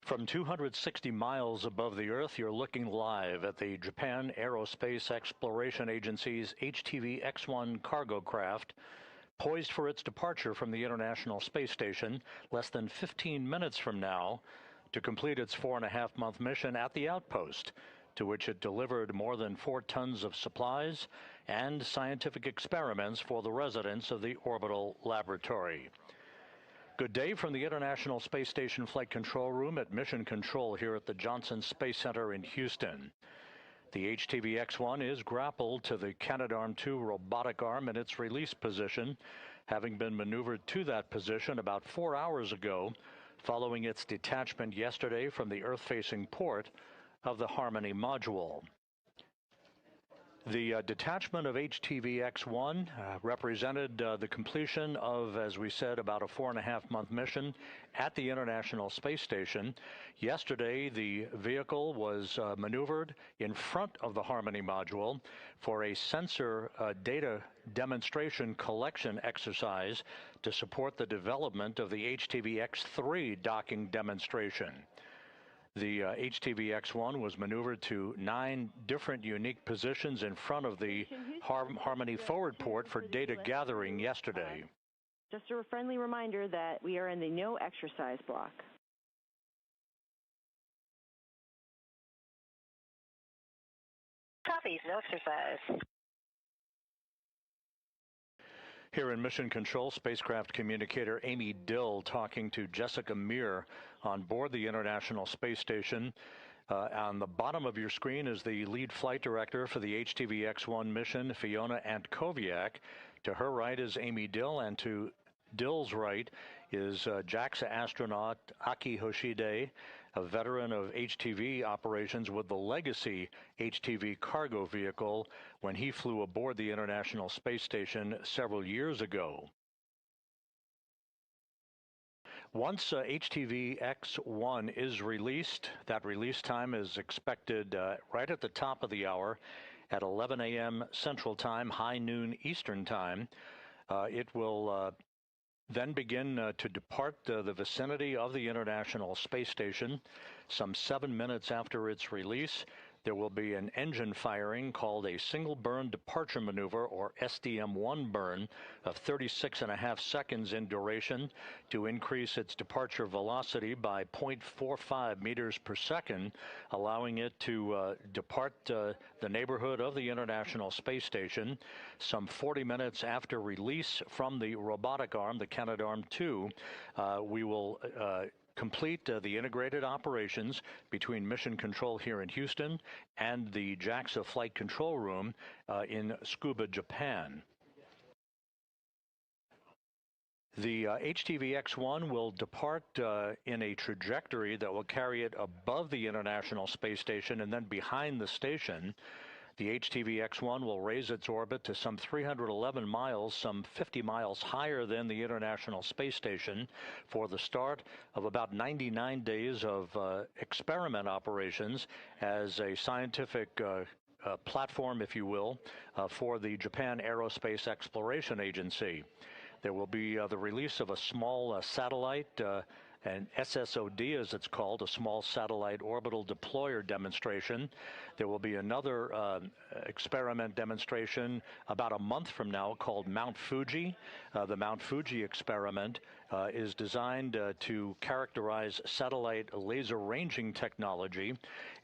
From 260 miles above the Earth, you're looking live at the Japan Aerospace Exploration Agency's HTV-X1 cargo craft, poised for its departure from the International Space Station less than 15 minutes from now to complete its 4.5-month mission at the outpost, to which it delivered more than 4 tons of supplies and scientific experiments for the residents of the orbital laboratory. Good day from the International Space Station Flight Control Room at Mission Control here at the Johnson Space Center in Houston. The HTV-X1 is grappled to the Canadarm2 robotic arm in its release position, having been maneuvered to that position about 4 hours ago, following its detachment yesterday from the Earth-facing port of the Harmony module. The detachment of HTV-X1 represented the completion of, as we said, about a 4.5-month mission at the International Space Station. Yesterday, the vehicle was maneuvered in front of the Harmony module for a sensor data demonstration collection exercise to support the development of the HTV-X3 docking demonstration. The HTV-X1 was maneuvered to 9 different unique positions in front of the Harmony forward port for data gathering yesterday. Just a friendly reminder that we are in the no exercise block. Copies, no exercise. Here in Mission Control, spacecraft communicator Amy Dill talking to Jessica Meir on board the International Space Station. On the bottom of your screen is the lead flight director for the HTV-X1 mission, Fiona Antkowiak. To her right is Amy Dill, and to Dill's right is Jaxa astronaut Aki Hoshide, a veteran of HTV operations with the legacy HTV cargo vehicle when he flew aboard the International Space Station several years ago. Once HTV-X1 is released, that release time is expected right at the top of the hour at 11 a.m. Central Time, high noon Eastern Time. It will then begin to depart the vicinity of the International Space Station. Some 7 minutes after its release, there will be an engine firing called a single burn departure maneuver, or SDM-1 burn, of 36.5 seconds in duration to increase its departure velocity by 0.45 meters per second, allowing it to depart the neighborhood of the International Space Station. Some 40 minutes after release from the robotic arm, the Canadarm2, we will complete the integrated operations between Mission Control here in Houston and the Jaxa Flight Control Room in Tsukuba, Japan. The HTV-X1 will depart in a trajectory that will carry it above the International Space Station and then behind the station. The HTV-X1 will raise its orbit to some 311 miles, some 50 miles higher than the International Space Station, for the start of about 99 days of experiment operations as a scientific platform, if you will, for the Japan Aerospace Exploration Agency. There will be the release of a small satellite, an SSOD, as it's called, a small satellite orbital deployer demonstration. There will be another experiment demonstration about a month from now called Mount Fuji. The Mount Fuji experiment is designed to characterize satellite laser ranging technology,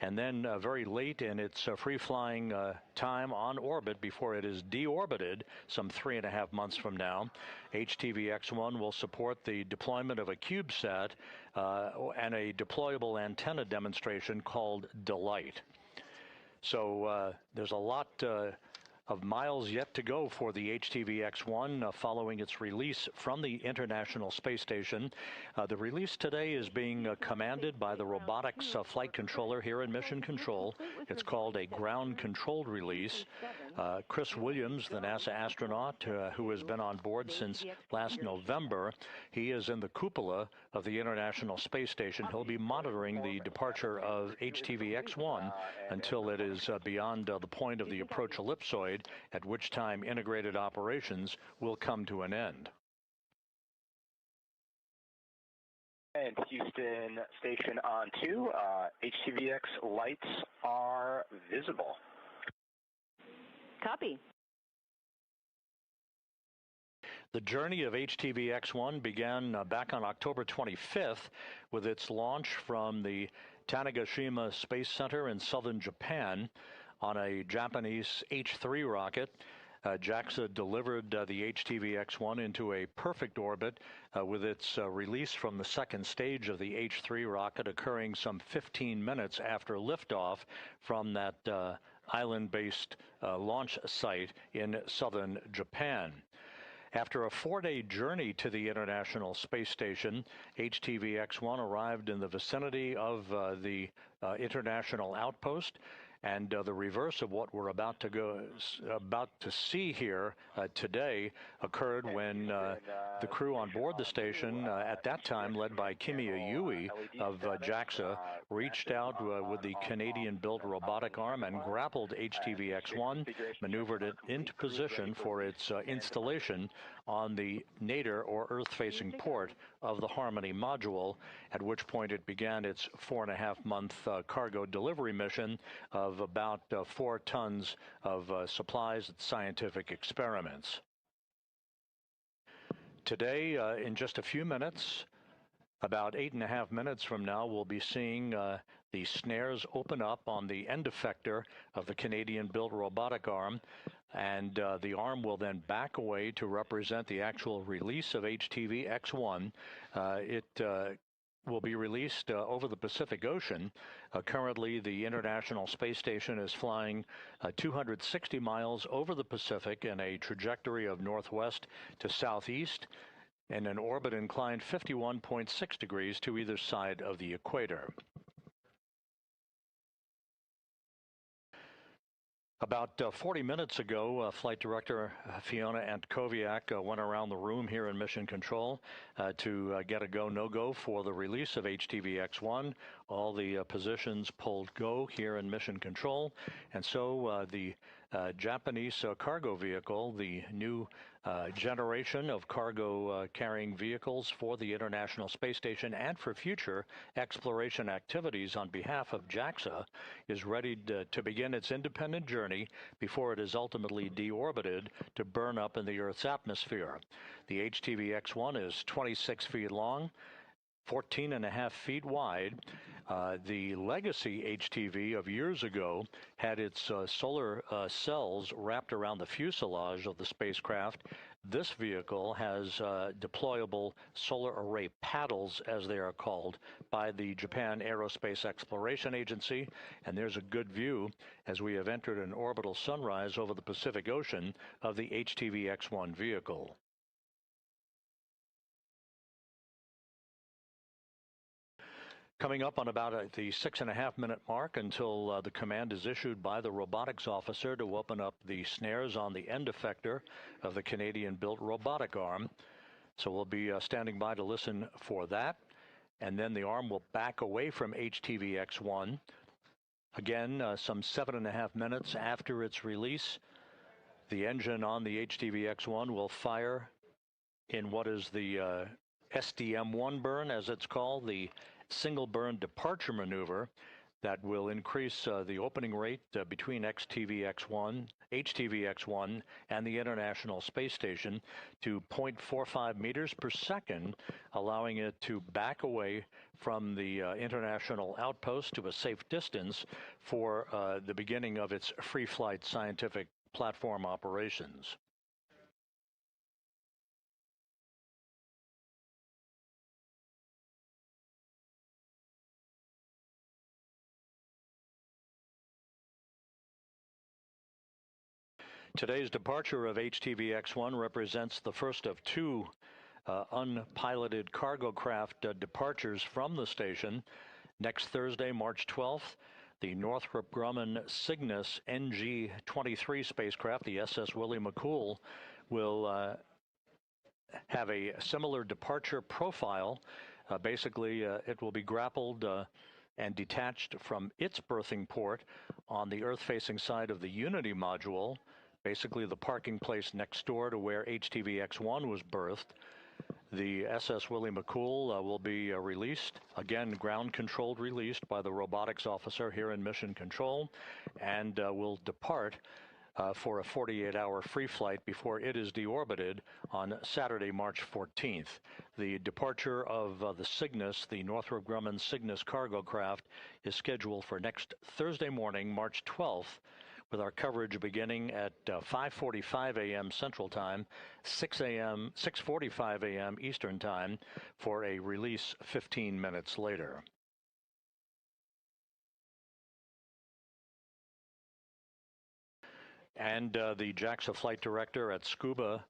and then very late in its free-flying time on orbit before it is deorbited some 3.5 months from now, HTV-X1 will support the deployment of a CubeSat and a deployable antenna demonstration called Delight. So there's a lot of miles yet to go for the HTV-X1 following its release from the International Space Station. The release today is being commanded by the robotics flight controller here in Mission Control. It's called a ground-controlled release. Chris Williams, the NASA astronaut who has been on board since last November, he is in the cupola of the International Space Station. He'll be monitoring the departure of HTV-X1 until it is beyond the point of the approach ellipsoid, at which time integrated operations will come to an end. And Houston station on 2, HTV-X lights are visible. Copy. The journey of HTV-X1 began back on October 25th with its launch from the Tanegashima Space Center in southern Japan on a Japanese H3 rocket. Jaxa delivered the HTV-X1 into a perfect orbit with its release from the second stage of the H3 rocket occurring some 15 minutes after liftoff from that island-based launch site in southern Japan. After a 4-day journey to the International Space Station, HTV-X1 arrived in the vicinity of the International Outpost, and the reverse of what we're about to see here today occurred when the crew on board the station, at that time led by Kimiya Yui of Jaxa, reached out with the Canadian-built robotic arm and grappled HTV-X1, maneuvered it into position for its installation on the nadir or Earth-facing port of the Harmony module, at which point it began its 4.5-month cargo delivery mission of about 4 tons of supplies and scientific experiments. Today, in just a few minutes, about 8.5 minutes from now, we'll be seeing the snares open up on the end effector of the Canadian-built robotic arm, and the arm will then back away to represent the actual release of HTV-X1. It will be released over the Pacific Ocean. Currently, the International Space Station is flying 260 miles over the Pacific in a trajectory of northwest to southeast, and an orbit inclined 51.6 degrees to either side of the equator. About 40 minutes ago, Flight Director Fiona Antkowiak went around the room here in Mission Control to get a go, no-go for the release of HTV-X1. All the positions pulled go here in Mission Control, and so the Japanese cargo vehicle, the new generation of cargo carrying vehicles for the International Space Station and for future exploration activities on behalf of Jaxa, is ready to begin its independent journey before it is ultimately deorbited to burn up in the Earth's atmosphere. The HTV-X1 is 26 feet long, 14.5 feet wide. The legacy HTV of years ago had its solar cells wrapped around the fuselage of the spacecraft. This vehicle has deployable solar array paddles, as they are called, by the Japan Aerospace Exploration Agency, and there's a good view as we have entered an orbital sunrise over the Pacific Ocean of the HTV-X1 vehicle. Coming up on about the 6.5-minute mark until the command is issued by the robotics officer to open up the snares on the end effector of the Canadian-built robotic arm. So we'll be standing by to listen for that. And then the arm will back away from HTV-X1. Again, some 7.5 minutes after its release, the engine on the HTV-X1 will fire in what is the SDM-1 burn, as it's called, the single burn departure maneuver that will increase the opening rate between HTV-X1 and the International Space Station to 0.45 meters per second, allowing it to back away from the International Outpost to a safe distance for the beginning of its free flight scientific platform operations. Today's departure of HTV-X1 represents the first of 2 unpiloted cargo craft departures from the station. Next Thursday, March 12th, the Northrop Grumman Cygnus NG-23 spacecraft, the SS Willie McCool, will have a similar departure profile. Basically, it will be grappled and detached from its berthing port on the Earth-facing side of the Unity module, basically the parking place next door to where HTV-X1 was berthed. The SS Willie McCool will be released, again ground-controlled released by the robotics officer here in Mission Control, and will depart for a 48-hour free flight before it is deorbited on Saturday, March 14th. The departure of the Cygnus, the Northrop Grumman Cygnus cargo craft, is scheduled for next Thursday morning, March 12th, with our coverage beginning at 5:45 a.m. Central Time, 6:45 a.m. Eastern Time, for a release 15 minutes later. And the Jaxa flight director at Scuba,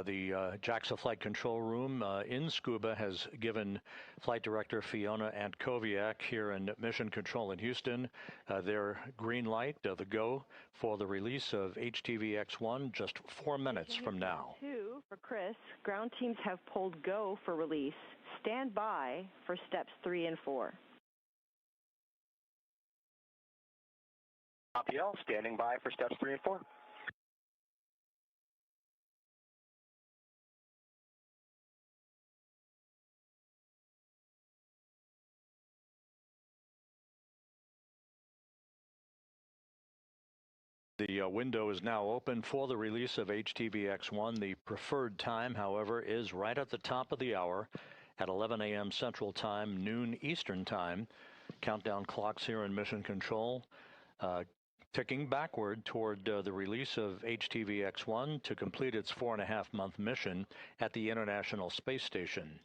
the Jaxa flight control room in Scuba, has given Flight Director Fiona Antkowiak here in Mission Control in Houston their green light, the go, for the release of HTV-X1 just 4 minutes from now. For Chris, ground teams have pulled go for release. Stand by for steps 3 and 4. Copy all, standing by for steps 3 and 4. The window is now open for the release of HTV-X1. The preferred time, however, is right at the top of the hour at 11 a.m. Central Time, noon Eastern Time. Countdown clocks here in Mission Control, ticking backward toward the release of HTV-X1 to complete its 4.5-month mission at the International Space Station.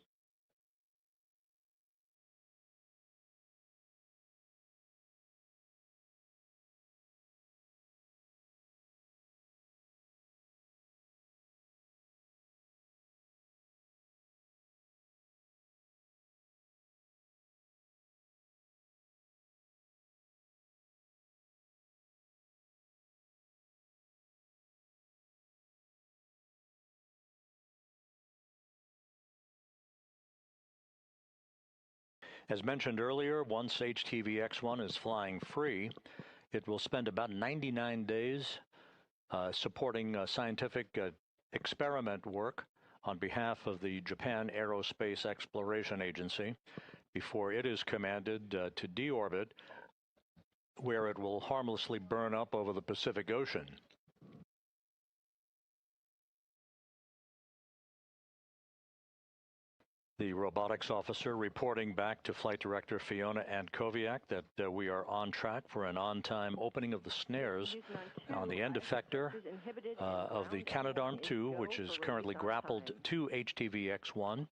As mentioned earlier, once HTV-X1 is flying free, it will spend about 99 days supporting scientific experiment work on behalf of the Japan Aerospace Exploration Agency before it is commanded to deorbit, where it will harmlessly burn up over the Pacific Ocean. The robotics officer reporting back to Flight Director Fiona Antkowiak that we are on track for an on-time opening of the snares on the end effector of the Canadarm2, which is currently grappled to HTV-X1.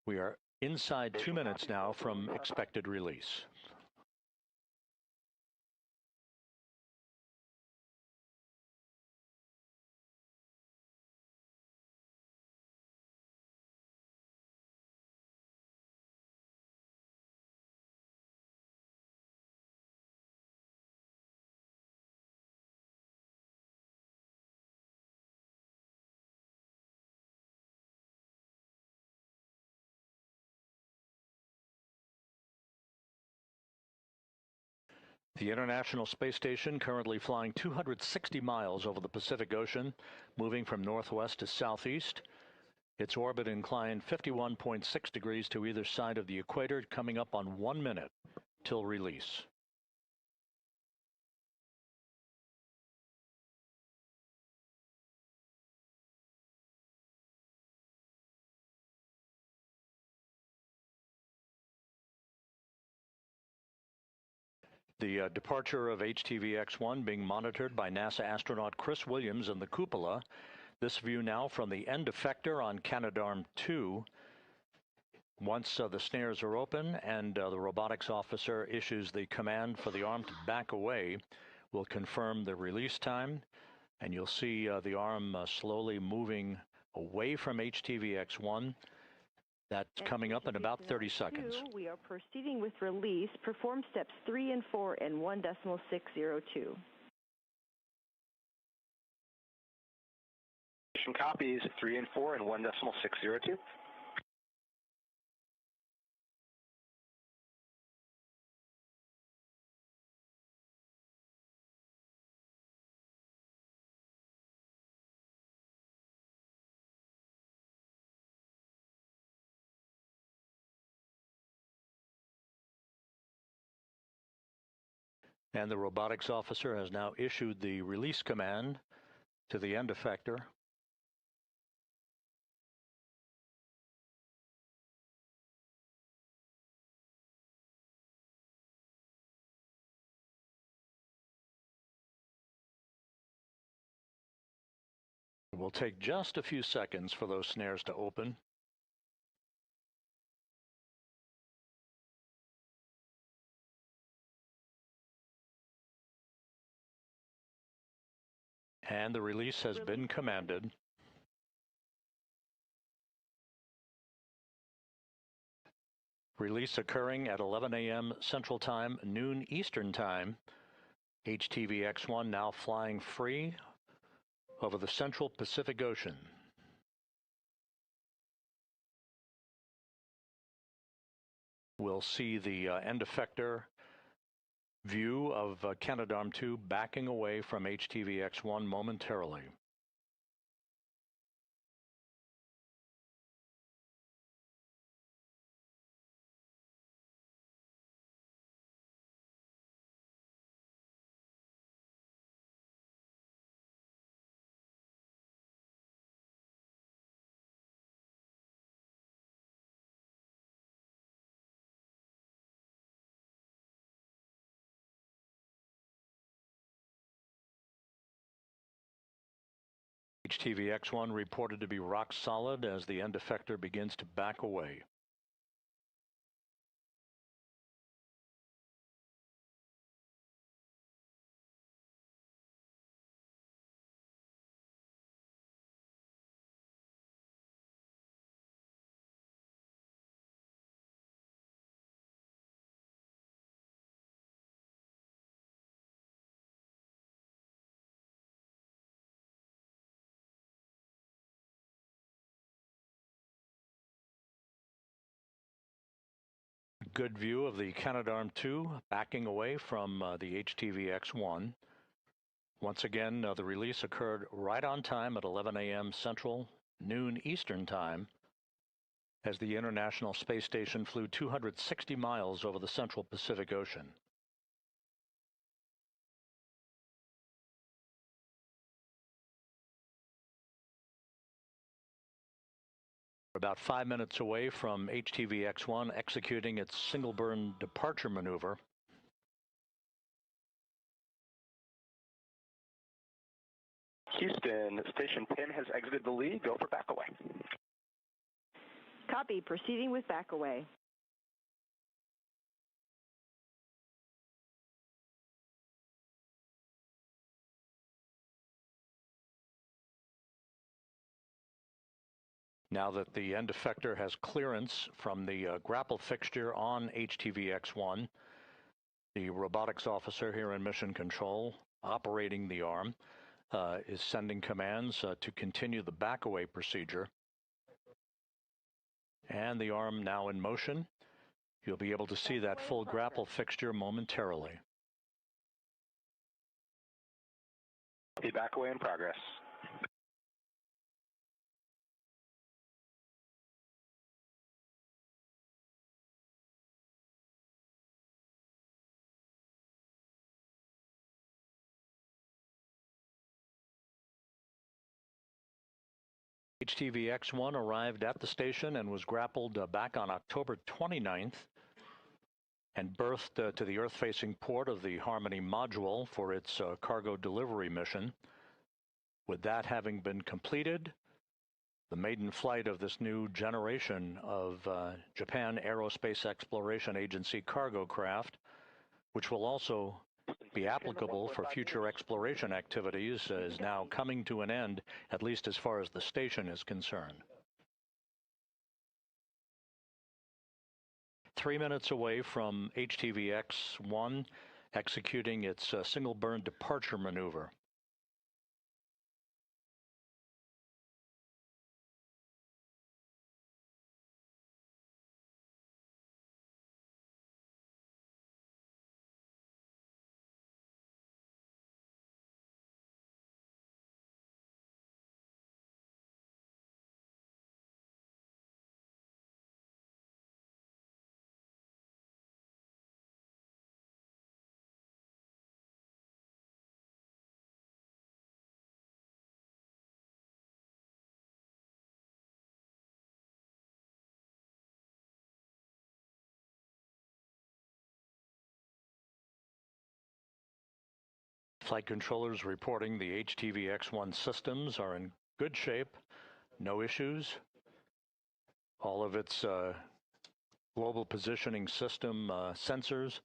We are inside 2 minutes now from expected release. The International Space Station currently flying 260 miles over the Pacific Ocean, moving from northwest to southeast. Its orbit inclined 51.6 degrees to either side of the equator, coming up on 1 minute till release. The departure of HTV-X1 being monitored by NASA astronaut Chris Williams in the cupola. This view now from the end effector on Canadarm2. Once the snares are open and the robotics officer issues the command for the arm to back away, we'll confirm the release time, and you'll see the arm slowly moving away from HTV-X1. That's coming up in about 30 seconds. We are proceeding with release. Perform steps 3 and 4 in 1.602. Copies 3 and 4 in 1.602. And the robotics officer has now issued the release command to the end effector. It will take just a few seconds for those snares to open. And the release has been commanded. Release occurring at 11 a.m. Central Time, noon Eastern Time. HTV-X1 now flying free over the central Pacific Ocean. We'll see the end effector view of Canadarm2 backing away from HTV-X1 momentarily. HTV-X1 reported to be rock solid as the end effector begins to back away. Good view of the Canadarm2 backing away from the HTV-X1. Once again, the release occurred right on time at 11 a.m. Central, noon Eastern Time, as the International Space Station flew 260 miles over the central Pacific Ocean. About 5 minutes away from HTV-X1 executing its single burn departure maneuver. Houston, Station 10 has exited the lead. Go for back away. Copy. Proceeding with back away. Now that the end effector has clearance from the grapple fixture on HTV-X1, the robotics officer here in Mission Control, operating the arm, is sending commands to continue the back-away procedure. And the arm now in motion. You'll be able to see that full grapple fixture momentarily. The back-away in progress. HTV-X1 arrived at the station and was grappled back on October 29th and berthed to the Earth-facing port of the Harmony module for its cargo delivery mission. With that having been completed, the maiden flight of this new generation of Japan Aerospace Exploration Agency cargo craft, which will also be applicable for future exploration activities, is now coming to an end, at least as far as the station is concerned. 3 minutes away from HTV-X1 executing its single burn departure maneuver. Flight controllers reporting the HTV-X1 systems are in good shape, no issues. All of its global positioning system sensors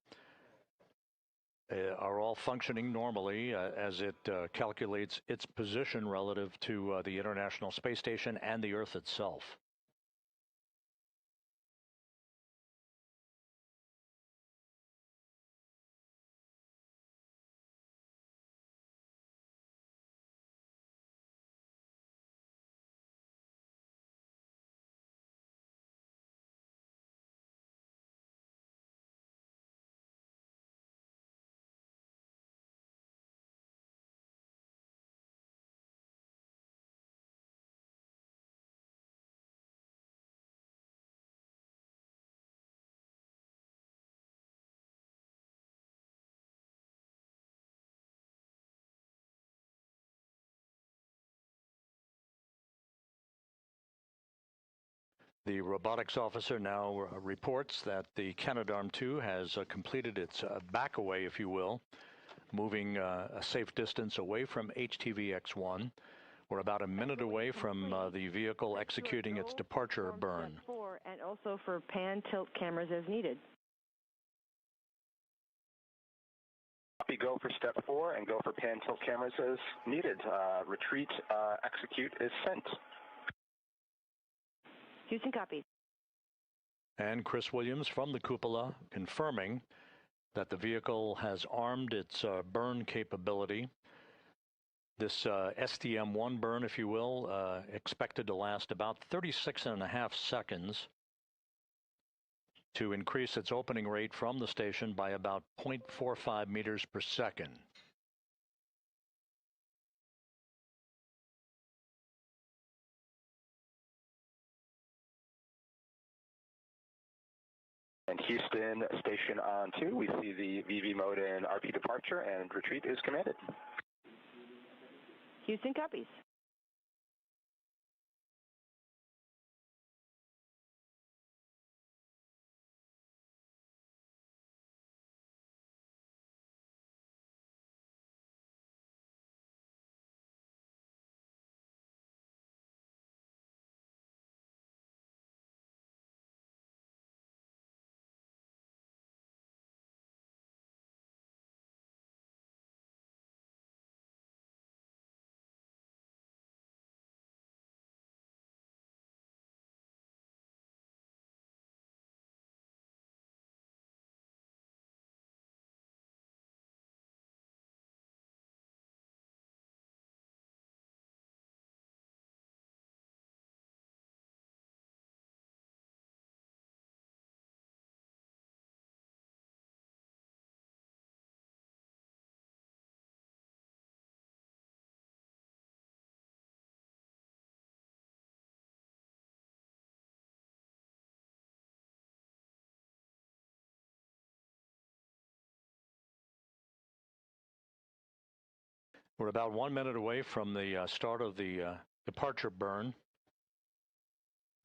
are all functioning normally as it calculates its position relative to the International Space Station and the Earth itself. The robotics officer now reports that the Canadarm2 has completed its back-away, if you will, moving a safe distance away from HTV-X1. We're about a minute away from the vehicle executing its departure burn. And also for pan-tilt cameras as needed. Copy, go for step 4 and go for pan-tilt cameras as needed. Retreat, execute is sent. Houston copies. And Chris Williams from the cupola confirming that the vehicle has armed its burn capability. This STM-1 burn, if you will, expected to last about 36.5 seconds to increase its opening rate from the station by about 0.45 meters per second. And Houston, station on 2. We see the VV mode in RP departure, and retreat is commanded. Houston copies. We're about 1 minute away from the start of the departure burn.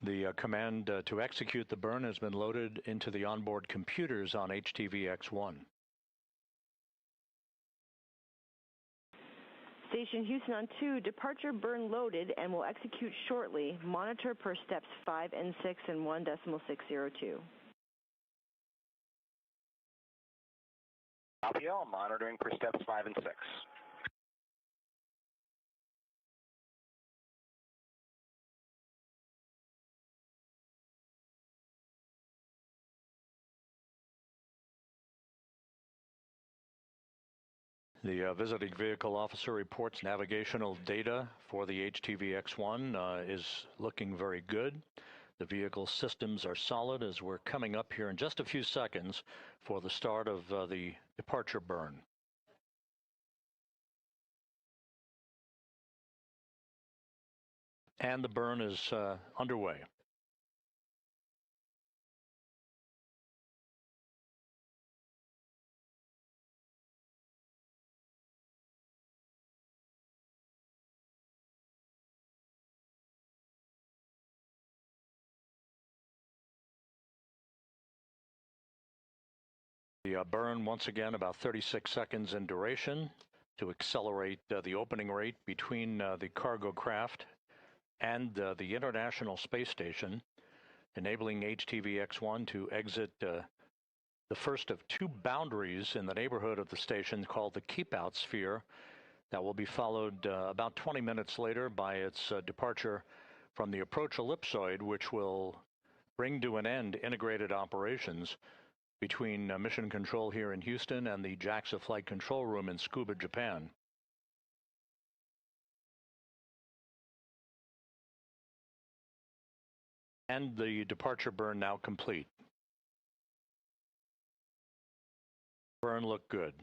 The command to execute the burn has been loaded into the onboard computers on HTV-X1. Station Houston on 2, departure burn loaded and will execute shortly. Monitor per steps 5 and 6 and 1.602. Copy all, monitoring per steps 5 and 6. The visiting vehicle officer reports navigational data for the HTV-X1 is looking very good. The vehicle systems are solid as we're coming up here in just a few seconds for the start of the departure burn. And the burn is underway. The burn, once again, about 36 seconds in duration. to accelerate the opening rate between the cargo craft and the International Space Station, enabling HTV-X1 to exit the first of two boundaries in the neighborhood of the station called the Keep-Out Sphere. That will be followed about 20 minutes later by its departure from the approach ellipsoid, which will bring to an end integrated operations between Mission Control here in Houston and the Jaxa Flight Control Room in Tsukuba, Japan. And the departure burn now complete. Burn looked good.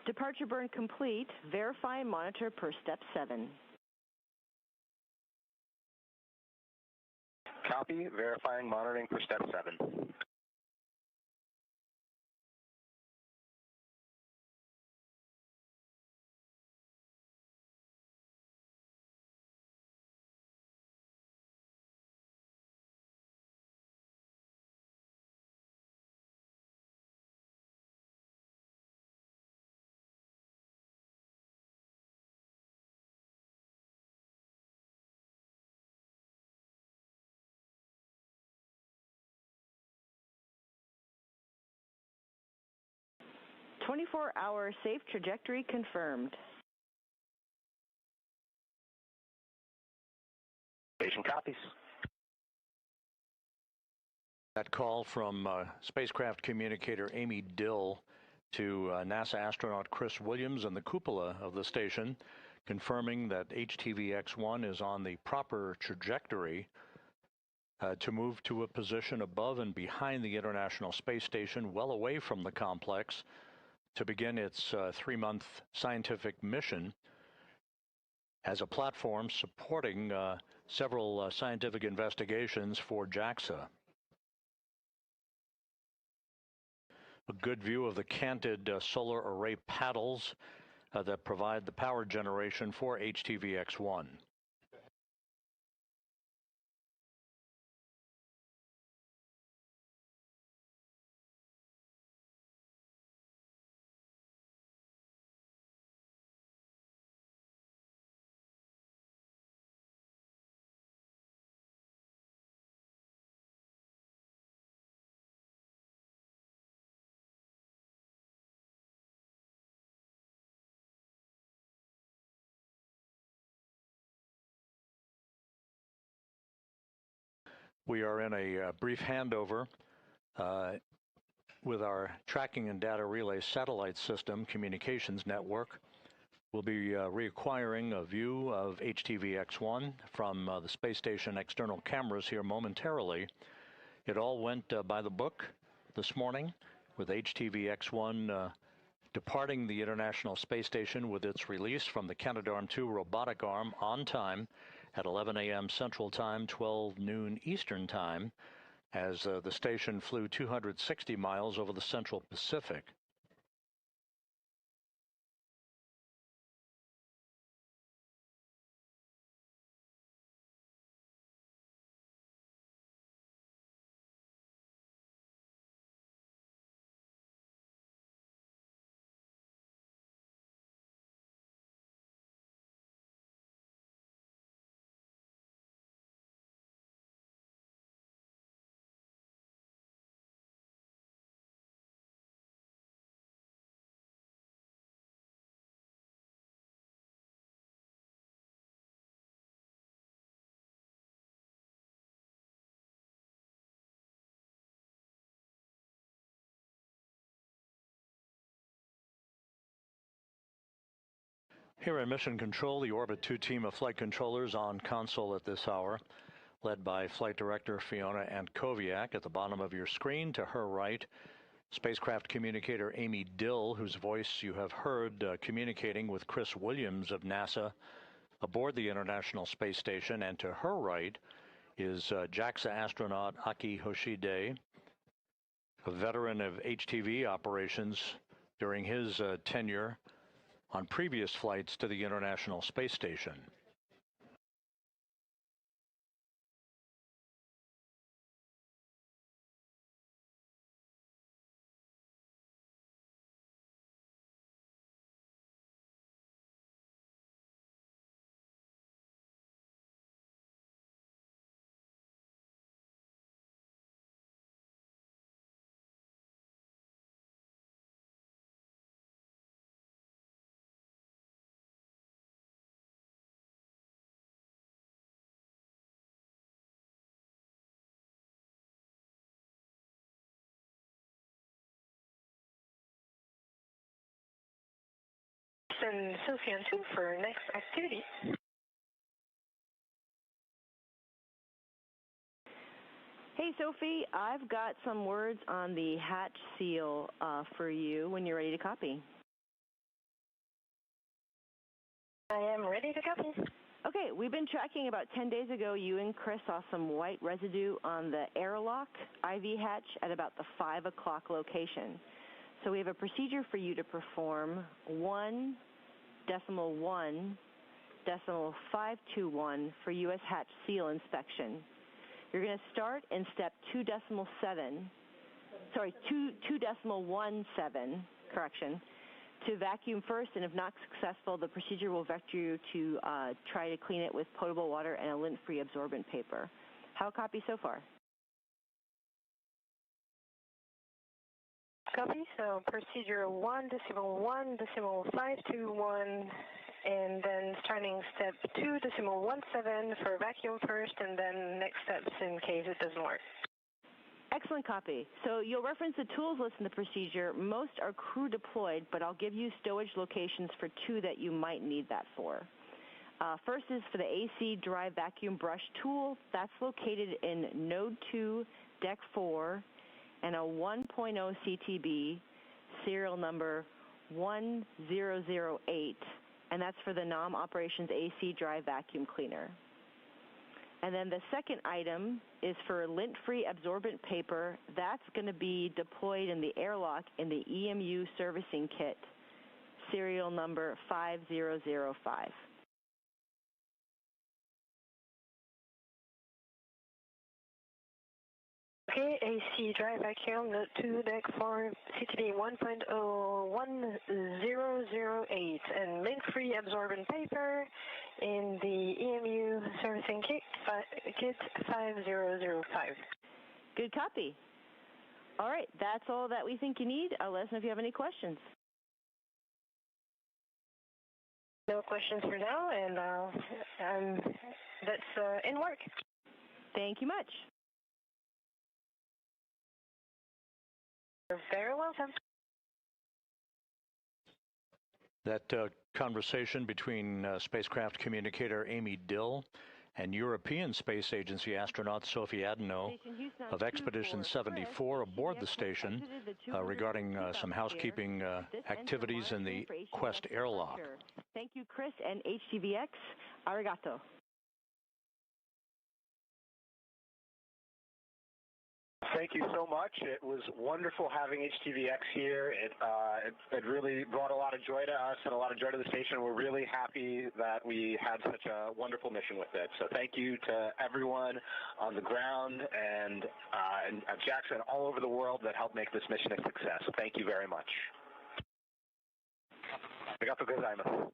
Departure burn complete. Verify and monitor per step 7. Copy. Verifying monitoring for step 7. Hour safe trajectory confirmed. Station copies. That call from spacecraft communicator Amy Dill to NASA astronaut Chris Williams in the cupola of the station, confirming that HTV-X1 is on the proper trajectory to move to a position above and behind the International Space Station, well away from the complex, to begin its 3-month scientific mission as a platform supporting several scientific investigations for Jaxa. A good view of the canted solar array paddles that provide the power generation for HTV-X1. We are in a brief handover with our tracking and data relay satellite system communications network. We'll be reacquiring a view of HTV-X1 from the space station external cameras here momentarily. It all went by the book this morning, with HTV-X1 departing the International Space Station with its release from the Canadarm2 robotic arm on time at 11 a.m. Central Time, 12 noon Eastern Time, as the station flew 260 miles over the Central Pacific. Here in Mission Control, the Orbit 2 team of flight controllers on console at this hour, led by Flight Director Fiona Antkowiak at the bottom of your screen. To her right, spacecraft communicator Amy Dill, whose voice you have heard communicating with Chris Williams of NASA aboard the International Space Station. And to her right is Jaxa astronaut Aki Hoshide, a veteran of HTV operations during his tenure on previous flights to the International Space Station. send Sophie on 2 for next activity. Hey, Sophie, I've got some words on the hatch seal for you when you're ready to copy. I am ready to copy. Okay, we've been tracking about 10 days ago. You and Chris saw some white residue on the airlock IV hatch at about the 5 o'clock location. So we have a procedure for you to perform 1.1.521 for U.S. hatch seal inspection. You're going to start in step 2.17, to vacuum first, and if not successful, the procedure will vector you to try to clean it with potable water and a lint-free absorbent paper. How copy so far? Copy, so procedure 1.1.521, and then starting step 2.17 for vacuum first, and then next steps in case it doesn't work. Excellent copy. So you'll reference the tools list in the procedure. Most are crew deployed, but I'll give you stowage locations for 2 that you might need that for. First is for the AC dry vacuum brush tool. That's located in Node 2, Deck 4, and a 1.0 CTB, serial number 1008, and that's for the NOM Operations AC dry vacuum cleaner. And then the second item is for lint-free absorbent paper. That's going to be deployed in the airlock in the EMU servicing kit, serial number 5005. Okay, AC dry vacuum, Note 2, Deck 4, CTD 1.01008, and lint-free absorbent paper in the EMU servicing kit 5005. Good copy. All right, that's all that we think you need. Let us know if you have any questions. No questions for now, and that's in work. Thank you much. You're very welcome. That conversation between spacecraft communicator Amy Dill and European Space Agency astronaut Sophie Adeno of Expedition 74 aboard the station regarding some housekeeping activities in the Quest airlock. Thank you, Chris and HTV-X. Arigato. Thank you so much. It was wonderful having HTV-X here. It really brought a lot of joy to us and a lot of joy to the station. We're really happy that we had such a wonderful mission with it. So thank you to everyone on the ground and at Jaxa and all over the world that helped make this mission a success. Thank you very much. Arigatou gozaimasu.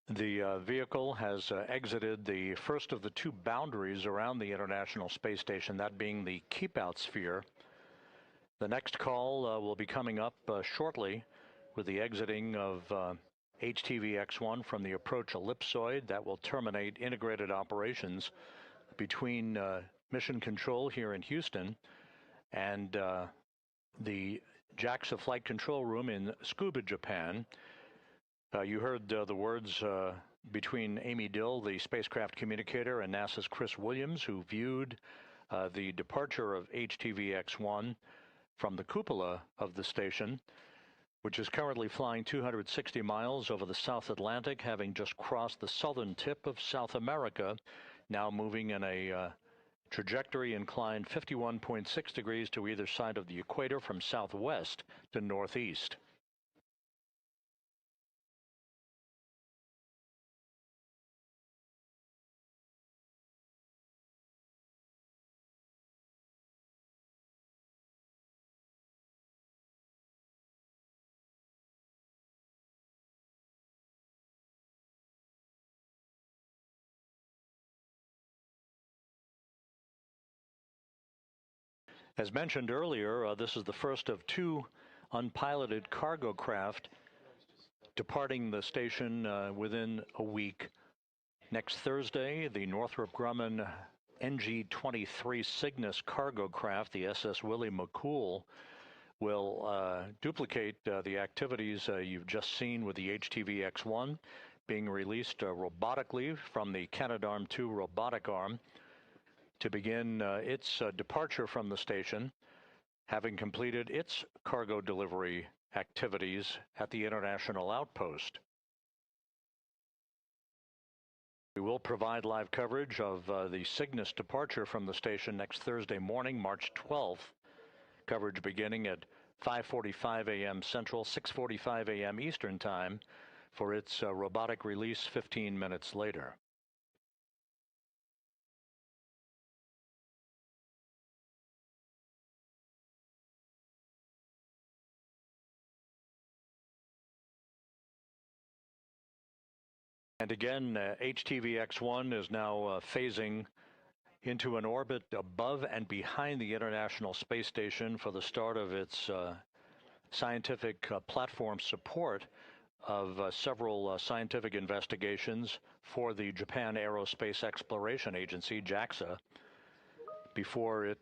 The vehicle has exited the first of the 2 boundaries around the International Space Station, that being the keep-out sphere. The next call will be coming up shortly with the exiting of HTV-X1 from the approach ellipsoid. That will terminate integrated operations between Mission Control here in Houston and the Jaxa Flight Control Room in Tsukuba, Japan. You heard the words between Amy Dill, the spacecraft communicator, and NASA's Chris Williams, who viewed the departure of HTV-X1 from the cupola of the station, which is currently flying 260 miles over the South Atlantic, having just crossed the southern tip of South America, now moving in a Trajectory inclined 51.6 degrees to either side of the equator from southwest to northeast. As mentioned earlier, this is the first of two unpiloted cargo craft departing the station within a week. Next Thursday, the Northrop Grumman NG-23 Cygnus cargo craft, the SS Willie McCool, will duplicate the activities you've just seen with the HTV-X1 being released robotically from the Canadarm2 robotic arm to begin its departure from the station, having completed its cargo delivery activities at the international outpost. We will provide live coverage of the Cygnus departure from the station next Thursday morning, March 12th. Coverage beginning at 5:45 a.m. Central, 6:45 a.m. Eastern Time for its robotic release 15 minutes later. And again, HTV-X1 is now phasing into an orbit above and behind the International Space Station for the start of its scientific platform support of several scientific investigations for the Japan Aerospace Exploration Agency, Jaxa, before it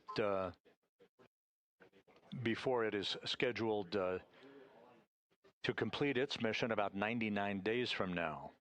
is scheduled to complete its mission about 99 days from now.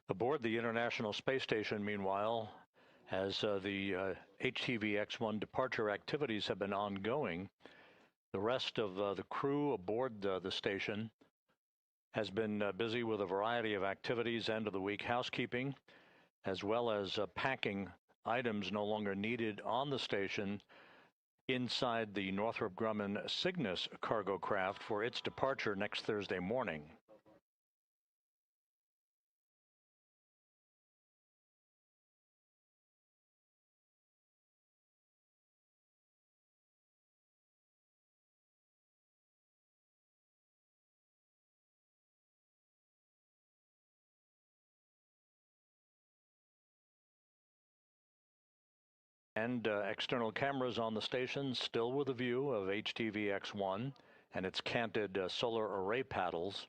Aboard the International Space Station, meanwhile, as the HTV-X1 departure activities have been ongoing, the rest of the crew aboard the station has been busy with a variety of activities, end-of-the-week housekeeping, as well as packing items no longer needed on the station inside the Northrop Grumman Cygnus cargo craft for its departure next Thursday morning. And external cameras on the station, still with a view of HTV-X1 and its canted solar array paddles.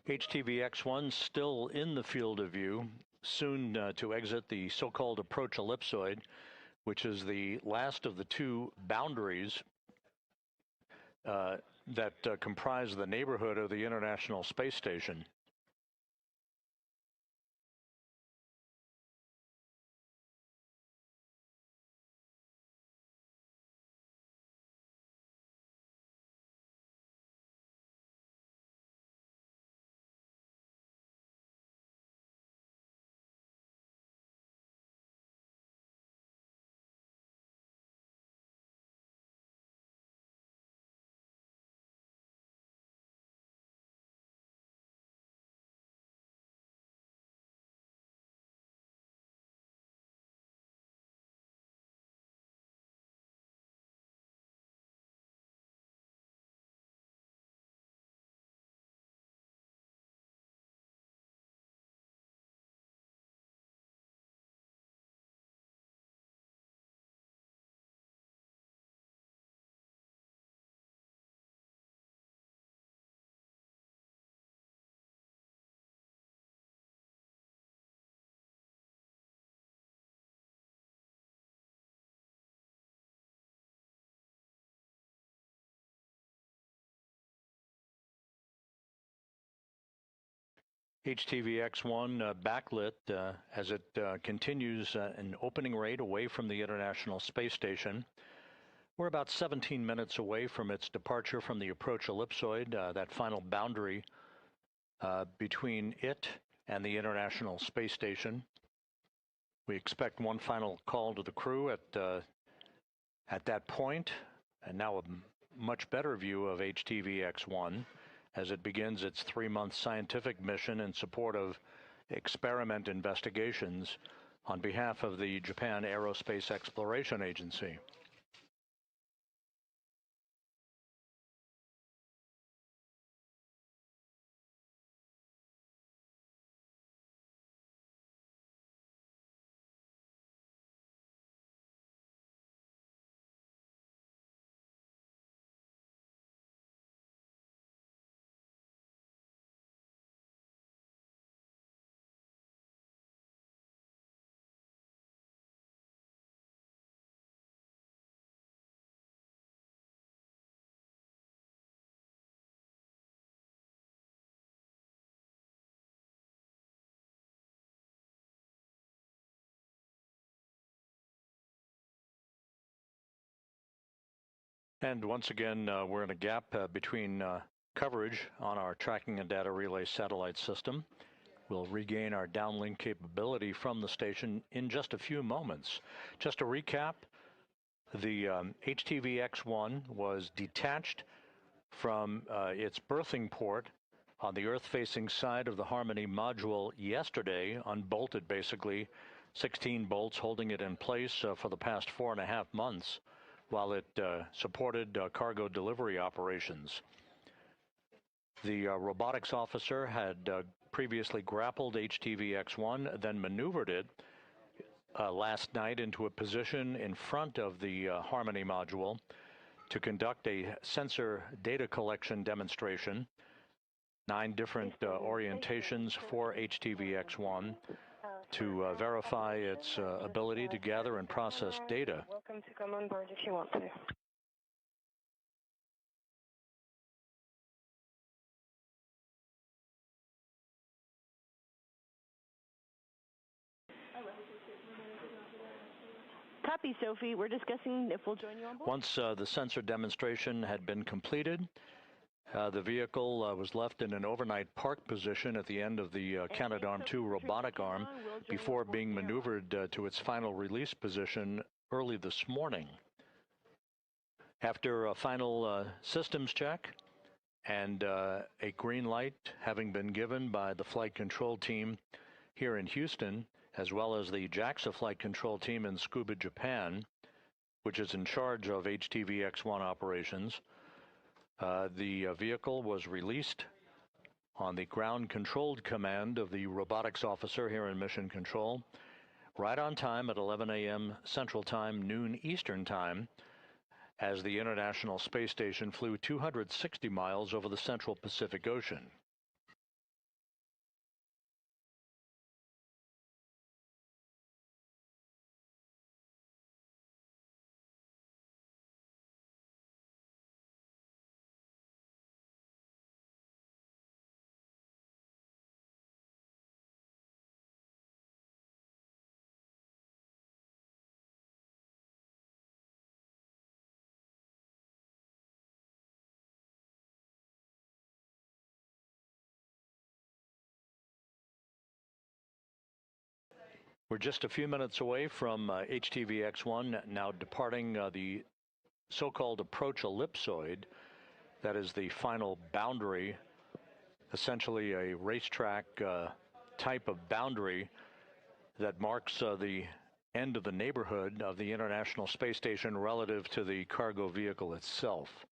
HTV-X1 still in the field of view, soon to exit the so-called approach ellipsoid, which is the last of the two boundaries that comprise the neighborhood of the International Space Station. HTV-X1 backlit as it continues an opening rate away from the International Space Station. We're about 17 minutes away from its departure from the approach ellipsoid, that final boundary between it and the International Space Station. We expect one final call to the crew at that point, and now a much better view of HTV-X1 as it begins its 3-month scientific mission in support of experiment investigations on behalf of the Japan Aerospace Exploration Agency. And once again, we're in a gap between coverage on our tracking and data relay satellite system. We'll regain our downlink capability from the station in just a few moments. Just to recap, the HTV-X1 was detached from its berthing port on the Earth-facing side of the Harmony module yesterday, unbolted basically, 16 bolts holding it in place for the past 4.5 months, while it supported cargo delivery operations. The robotics officer had previously grappled HTV-X1, then maneuvered it last night into a position in front of the Harmony module to conduct a sensor data collection demonstration. 9 different orientations for HTV-X1 to verify its ability to gather and process data. Welcome to come on board if you want to. Copy, Sophie. We're discussing if we'll join you on board. Once the sensor demonstration had been completed, the vehicle was left in an overnight park position at the end of the Canadarm2 robotic arm before being maneuvered to its final release position early this morning. After a final systems check and a green light having been given by the flight control team here in Houston, as well as the Jaxa flight control team in Tsukuba, Japan, which is in charge of HTV-X1 operations, the vehicle was released on the ground-controlled command of the robotics officer here in Mission Control, right on time at 11 a.m. Central Time, noon Eastern Time, as the International Space Station flew 260 miles over the Central Pacific Ocean. We're just a few minutes away from HTV-X1 now departing the so-called approach ellipsoid. That is the final boundary, essentially a racetrack type of boundary that marks the end of the neighborhood of the International Space Station relative to the cargo vehicle itself.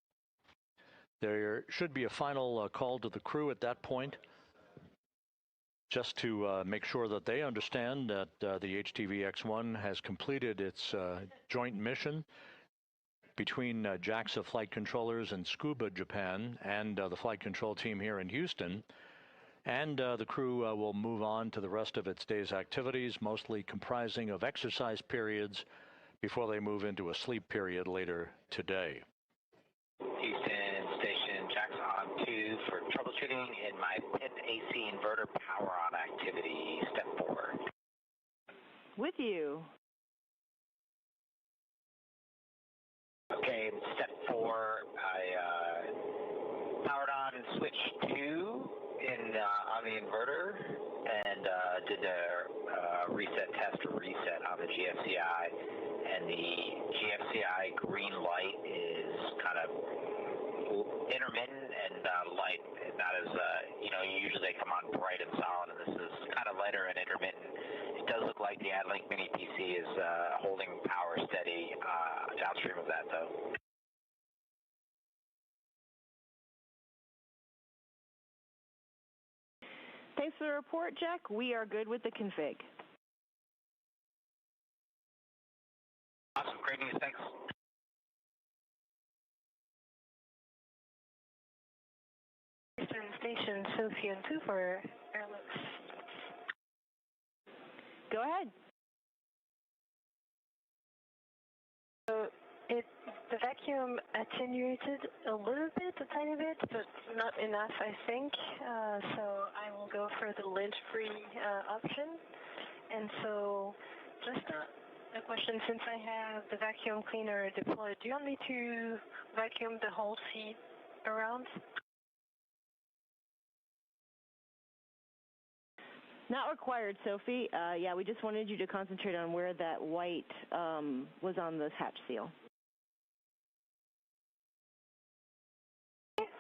There should be a final call to the crew at that point, just to make sure that they understand that the HTV-X1 has completed its joint mission between Jaxa flight controllers in Tsukuba, Japan, and the flight control team here in Houston. And the crew will move on to the rest of its day's activities, mostly comprising of exercise periods before they move into a sleep period later today. Houston Station, Jaxa on 2 for troubleshooting in my pit AC inverter power on activity, step 4. With you. Okay, step 4, I powered on switch 2 on the inverter and did a reset test or reset on the GFCI, and the GFCI green light is kind of intermittent and light, not as, usually they come on bright and solid, and this is kind of lighter and intermittent. It does look like the AdLink Mini PC is holding power steady downstream of that, though. Thanks for the report, Jack. We are good with the config. Awesome. Great news. Thanks. Eastern Station, Sophia 2 for airlifts. Go ahead. So the vacuum attenuated a little bit, a tiny bit, but not enough, I think. So I will go for the lint-free option. And so just a question, since I have the vacuum cleaner deployed, do you want me to vacuum the whole seat around? Not required, Sophie. Yeah, we just wanted you to concentrate on where that white was on the hatch seal.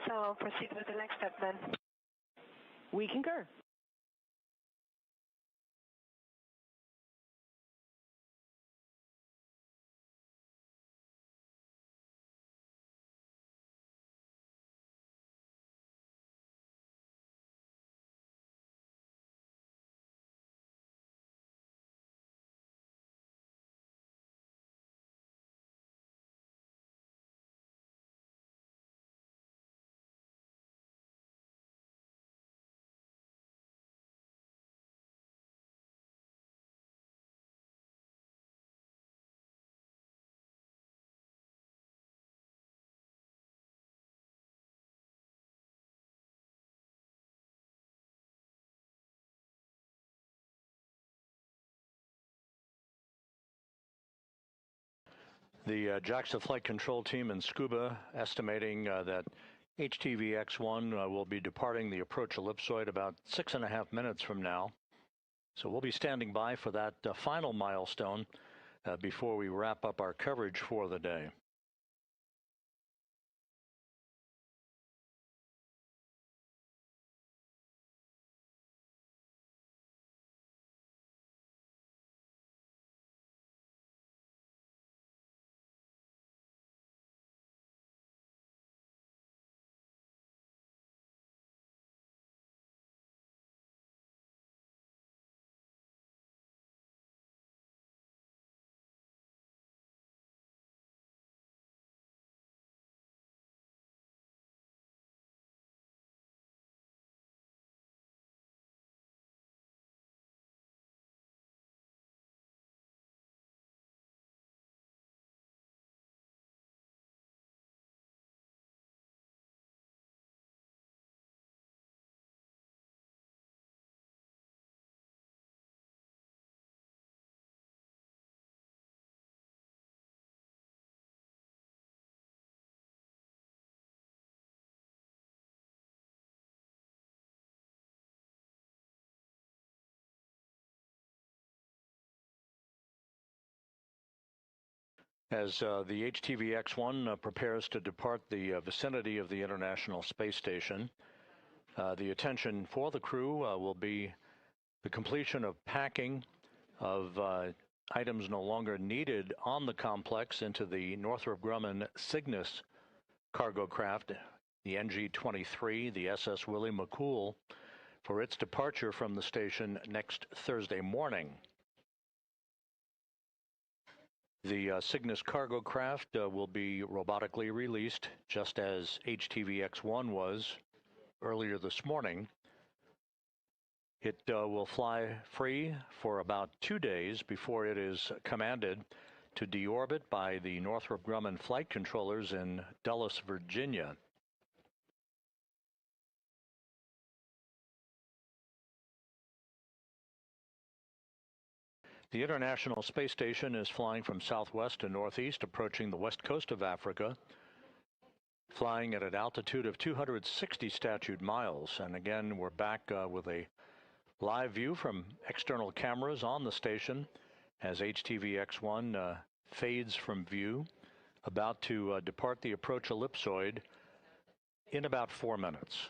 So I'll proceed with the next step then. We concur. The Jaxa flight control team in Tsukuba estimating that HTV-X1 will be departing the approach ellipsoid about 6.5 minutes from now. So we'll be standing by for that final milestone before we wrap up our coverage for the day. As the HTV-X1 prepares to depart the vicinity of the International Space Station, the attention for the crew will be the completion of packing of items no longer needed on the complex into the Northrop Grumman Cygnus cargo craft, the NG-23, the SS Willie McCool, for its departure from the station next Thursday morning. The Cygnus cargo craft will be robotically released, just as HTV-X1 was earlier this morning. It will fly free for about 2 days before it is commanded to deorbit by the Northrop Grumman flight controllers in Dulles, Virginia. The International Space Station is flying from southwest to northeast, approaching the west coast of Africa, flying at an altitude of 260 statute miles. And again, we're back with a live view from external cameras on the station as HTV-X1 fades from view, about to depart the approach ellipsoid in about 4 minutes.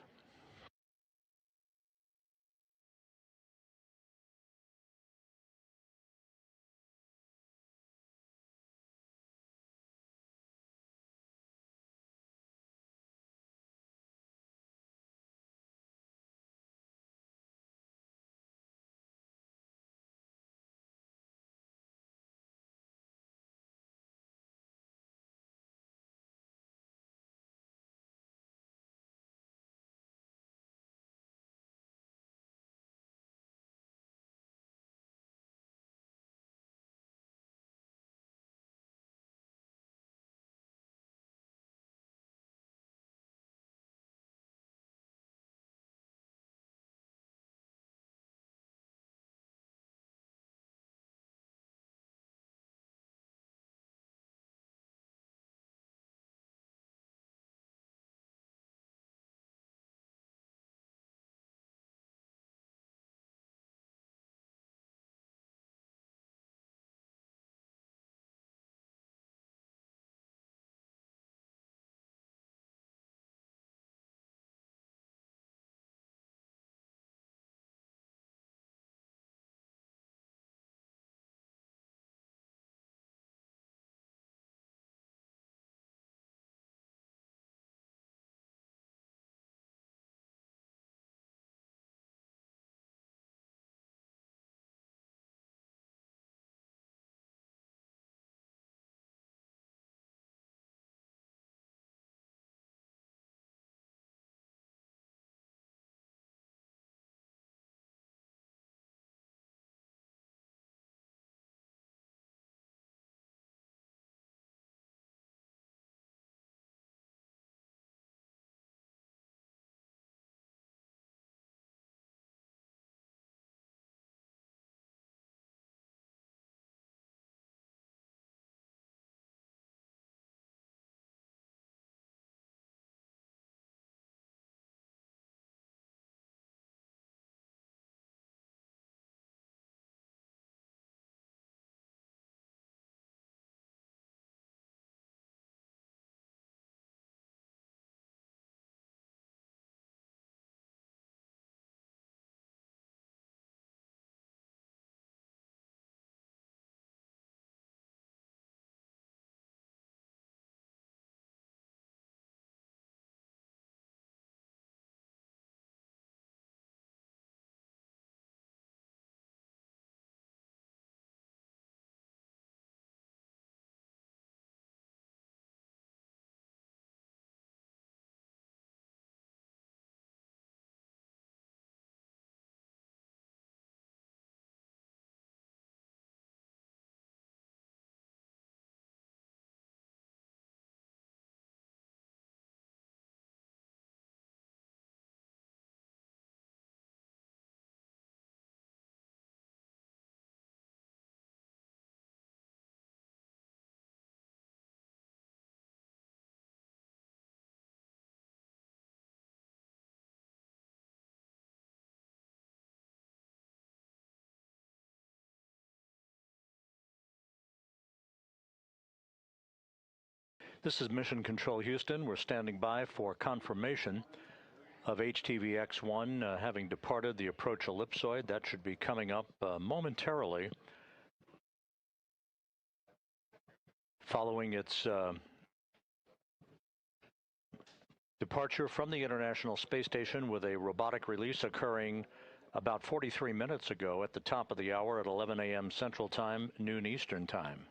This is Mission Control Houston. We're standing by for confirmation of HTV-X1 having departed the approach ellipsoid. That should be coming up momentarily following its departure from the International Space Station, with a robotic release occurring about 43 minutes ago at the top of the hour at 11 a.m. Central Time, noon Eastern Time.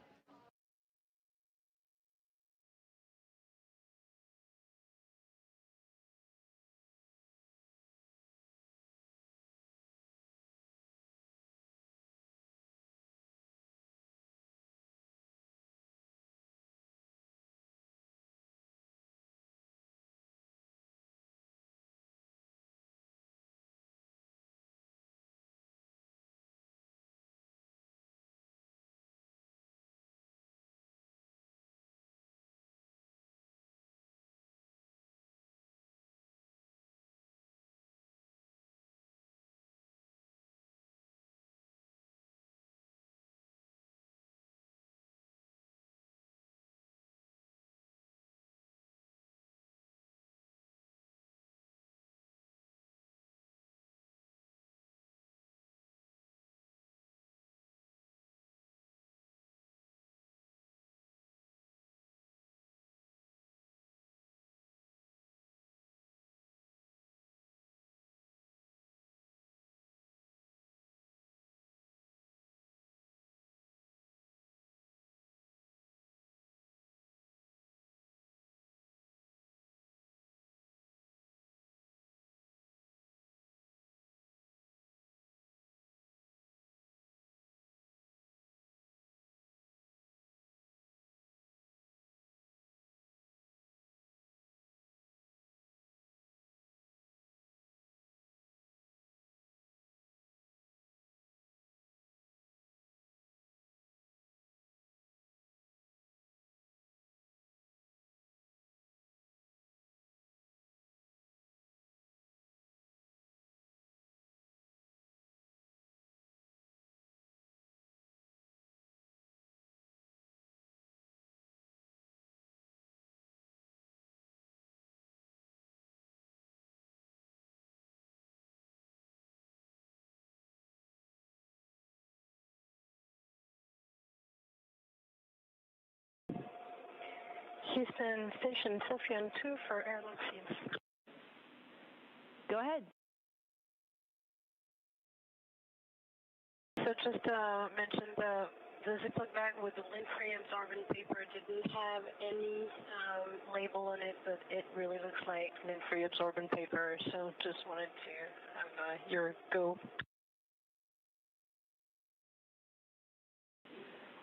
Houston Station, Sophian 2 for airlock seals. Go ahead. So just mentioned the Ziploc bag with the lint-free absorbent paper didn't have any label on it, but it really looks like lint-free absorbent paper, so just wanted to have your go.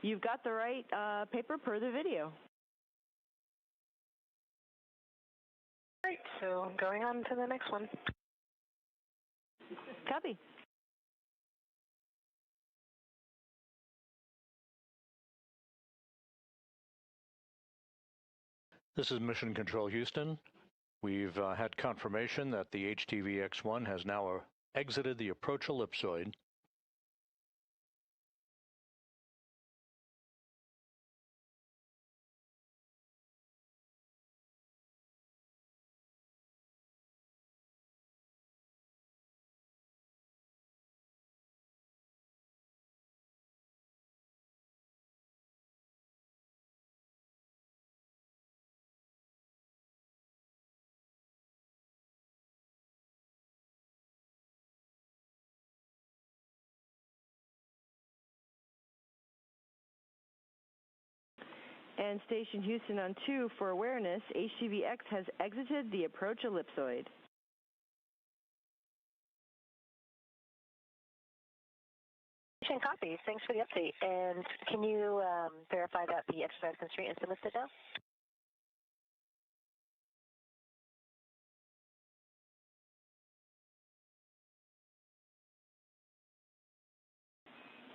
You've got the right paper per the video. Right, so going on to the next one. Copy. This is Mission Control Houston. We've had confirmation that the HTV-X1 has now exited the approach ellipsoid. And Station Houston on 2 for awareness, HTV-X has exited the approach ellipsoid. Copy. Thanks for the update. And can you verify that the exercise constraint is been listed now?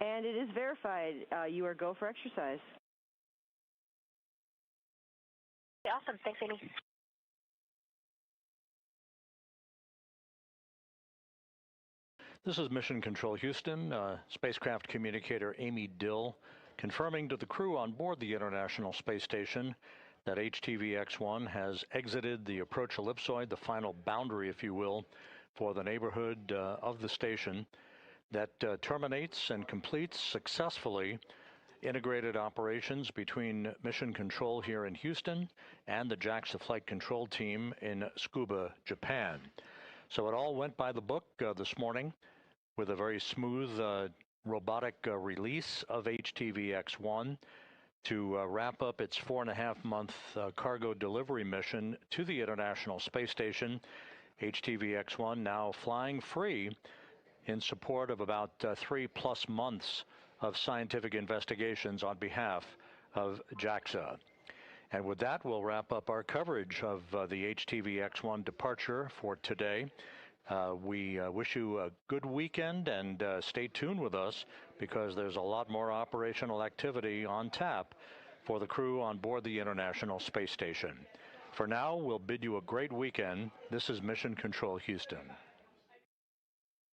And it is verified. You are go for exercise. Awesome. Thanks, Amy. This is Mission Control Houston. Spacecraft communicator Amy Dill confirming to the crew on board the International Space Station that HTV-X1 has exited the approach ellipsoid, the final boundary, if you will, for the neighborhood of the station that terminates and completes successfully integrated operations between Mission Control here in Houston and the Jaxa Flight Control Team in Tsukuba, Japan. So it all went by the book this morning with a very smooth robotic release of HTV-X1 to wrap up its 4.5-month cargo delivery mission to the International Space Station. HTV-X1 now flying free in support of about 3+ months of scientific investigations on behalf of Jaxa. And with that, we'll wrap up our coverage of the HTV-X1 departure for today. We wish you a good weekend, and stay tuned with us because there's a lot more operational activity on tap for the crew on board the International Space Station. For now, we'll bid you a great weekend. This is Mission Control Houston.